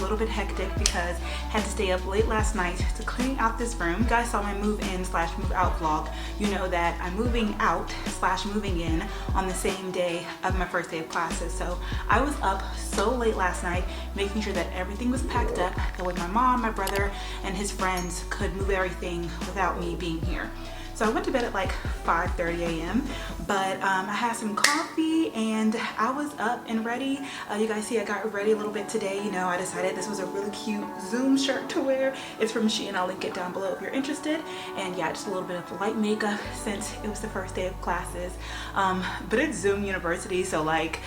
little bit hectic because I had to stay up late last night to clean out this room. You guys saw my move in slash move out vlog. You know that I'm moving out slash moving in on the same day of my first day of classes. So I was up so late last night making sure that everything was packed up, that way my mom, my brother, and his friends could move everything without me being here. So I went to bed at like 5:30 a.m. but I had some coffee and I was up and ready. You guys see I got ready a little bit today. You know, I decided this was a really cute Zoom shirt to wear. It's from Shein. I'll link it down below if you're interested. And yeah, just a little bit of light makeup since it was the first day of classes. But it's Zoom University, so like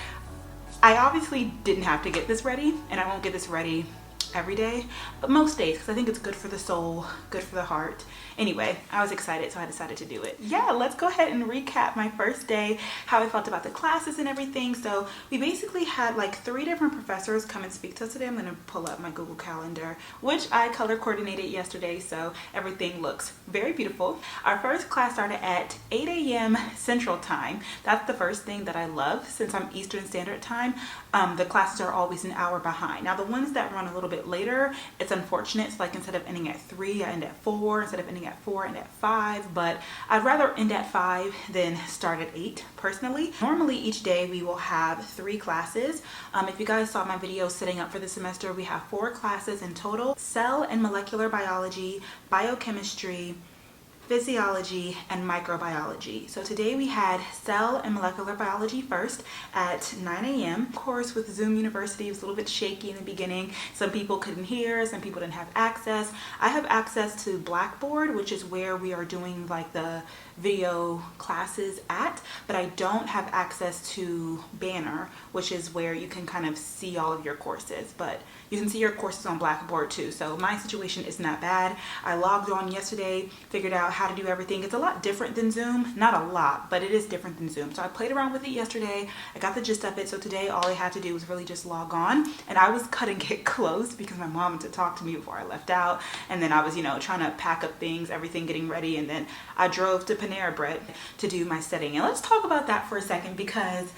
I obviously didn't have to get this ready, and I won't get this ready every day, but most days, because I think it's good for the soul, good for the heart. Anyway, I was excited, so I decided to do it. Yeah, let's go ahead and recap my first day, how I felt about the classes and everything. So we basically had like 3 different professors come and speak to us today. I'm going to pull up my Google Calendar, which I color coordinated yesterday, so everything looks very beautiful. Our first class started at 8 a.m. Central Time. That's the first thing that I love. Since I'm Eastern Standard Time, the classes are always an hour behind. Now the ones that run a little bit later, it's unfortunate. So like instead of ending at 3, I end at 4. Instead of ending at 4, I end at 5. But I'd rather end at 5 than start at 8 personally. Normally each day we will have 3 classes. If you guys saw my video setting up for the semester, we have 4 classes in total: cell and molecular biology, biochemistry, physiology, and microbiology. So today we had cell and molecular biology first at 9 a.m. Of course, with Zoom University, it was a little bit shaky in the beginning. Some people couldn't hear, some people didn't have access. I have access to Blackboard, which is where we are doing like the video classes at, but I don't have access to Banner, which is where you can kind of see all of your courses, but you can see your courses on Blackboard too. So my situation is not bad. I logged on yesterday, figured out how to do everything. It's a lot different than Zoom. Not a lot, but it is different than Zoom. So I played around with it yesterday. I got the gist of it. So today all I had to do was really just log on, and I was cutting it close because my mom wanted to talk to me before I left out. And then I was, you know, trying to pack up things, everything getting ready. And then I drove to Panera Bread to do my studying. And let's talk about that for a second, because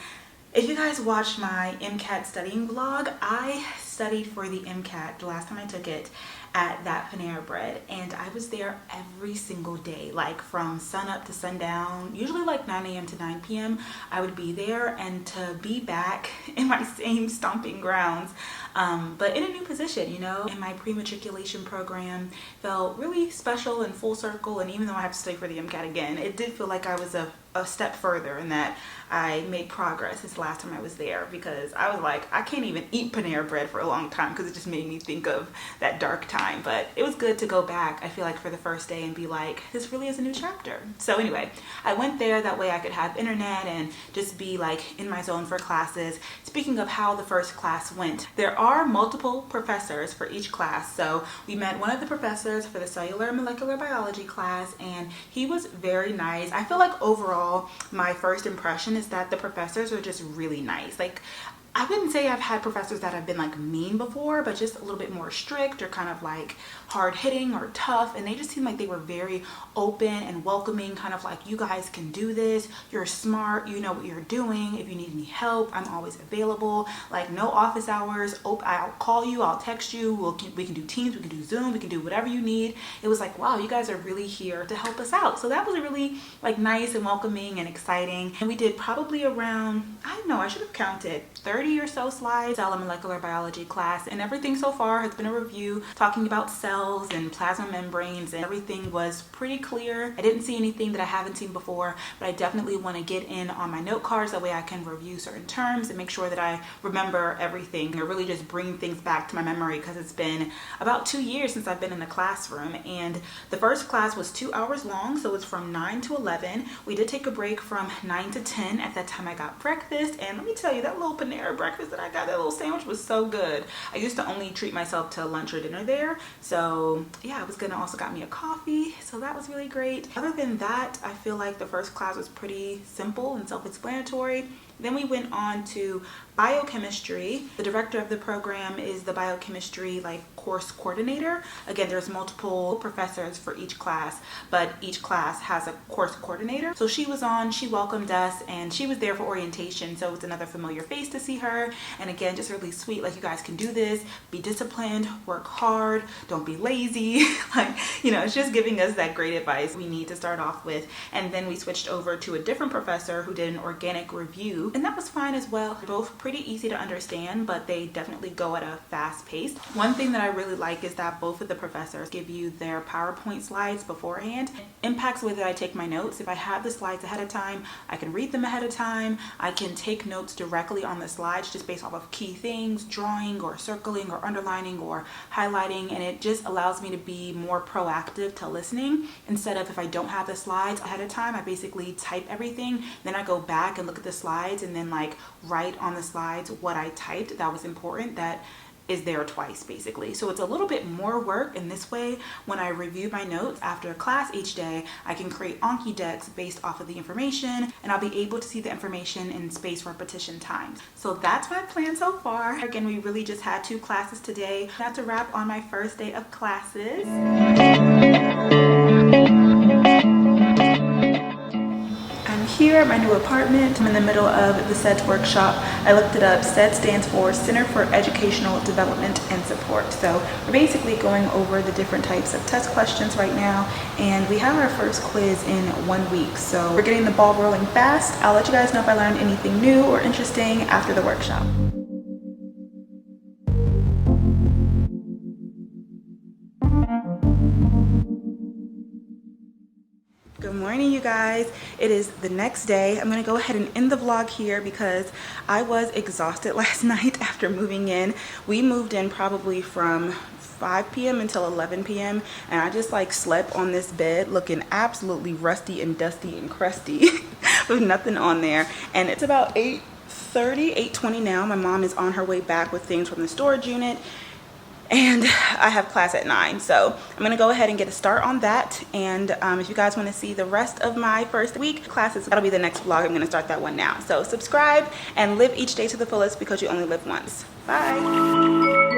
if you guys watched my MCAT studying vlog, I studied for the MCAT the last time I took it at that Panera Bread, and I was there every single day, like from sun up to sundown, usually like 9 a.m. to 9 p.m. I would be there, and to be back in my same stomping grounds, but in a new position, you know, in my pre-matriculation program, felt really special and full circle. And even though I have to study for the MCAT again, it did feel like I was a step further, in that I made progress since the last time I was there, because I was like, I can't even eat Panera Bread for a long time because it just made me think of that dark time. But it was good to go back, I feel like, for the first day and be like, this really is a new chapter. So anyway, I went there that way I could have internet and just be like in my zone for classes. Speaking of how the first class went, there are multiple professors for each class. So we met one of the professors for the cellular and molecular biology class, and he was very nice. I feel like overall my first impression is that the professors are just really nice. Like, I wouldn't say I've had professors that have been like mean before, but just a little bit more strict or kind of like hard hitting or tough. And they just seemed like they were very open and welcoming, kind of like, you guys can do this, you're smart, you know what you're doing, if you need any help, I'm always available. Like, no office hours, I'll call you, I'll text you, we can do Teams, we can do Zoom, we can do whatever you need. It was like, wow, you guys are really here to help us out. So that was really like nice and welcoming and exciting. And we did probably around, I don't know, I should have counted 30 or so slides, cell and molecular biology class, and everything so far has been a review talking about cells and plasma membranes, and everything was pretty clear. I didn't see anything that I haven't seen before, but I definitely want to get in on my note cards, that way I can review certain terms and make sure that I remember everything, or really just bring things back to my memory, because it's been about 2 years since I've been in the classroom. And the first class was 2 hours long, so it's from 9 to 11. We did take a break from 9 to 10. At that time I got breakfast, and let me tell you, that little Panera breakfast that I got, that little sandwich, was so good. I used to only treat myself to lunch or dinner there, so yeah, I was gonna also got me a coffee, so that was really great. Other than that, I feel like the first class was pretty simple and self-explanatory. Then we went on to biochemistry. The director of the program is the biochemistry course coordinator. Again, there's multiple professors for each class, but each class has a course coordinator. So she was on, she welcomed us, and she was there for orientation. So it's another familiar face to see her. And again, just really sweet, like, you guys can do this, be disciplined, work hard, don't be lazy. It's just giving us that great advice we need to start off with. And then we switched over to a different professor who did an organic review, and that was fine as well. Both pretty easy to understand, but they definitely go at a fast pace. One thing that I really like is that both of the professors give you their PowerPoint slides beforehand. It impacts the way that I take my notes. If I have the slides ahead of time, I can read them ahead of time. I can take notes directly on the slides just based off of key things, drawing or circling or underlining or highlighting, and it just allows me to be more proactive to listening instead of, if I don't have the slides ahead of time, I basically type everything, then I go back and look at the slides and then write on the slides what I typed that was important, that is there twice basically. So it's a little bit more work. In this way, when I review my notes after class each day, I can create Anki decks based off of the information, and I'll be able to see the information in spaced repetition times. So that's my plan so far. Again, we really just had 2 classes today. That's a wrap on my first day of classes. Here at my new apartment, I'm in the middle of the SETS workshop. I looked it up. SETS stands for Center for Educational Development and Support. So we're basically going over the different types of test questions right now, and we have our first quiz in 1 week. So we're getting the ball rolling fast. I'll let you guys know if I learned anything new or interesting after the workshop. Good morning, you guys. It is the next day. I'm gonna go ahead and end the vlog here because I was exhausted last night after moving in. We moved in probably from 5 p.m. until 11 p.m. and I just slept on this bed looking absolutely rusty and dusty and crusty with nothing on there. And it's about 8:30, 8:20 now. My mom is on her way back with things from the storage unit, and I have class at 9, so I'm gonna go ahead and get a start on that. And if you guys want to see the rest of my first week classes, that'll be the next vlog. I'm gonna start that one now. So subscribe and live each day to the fullest, because you only live once. Bye.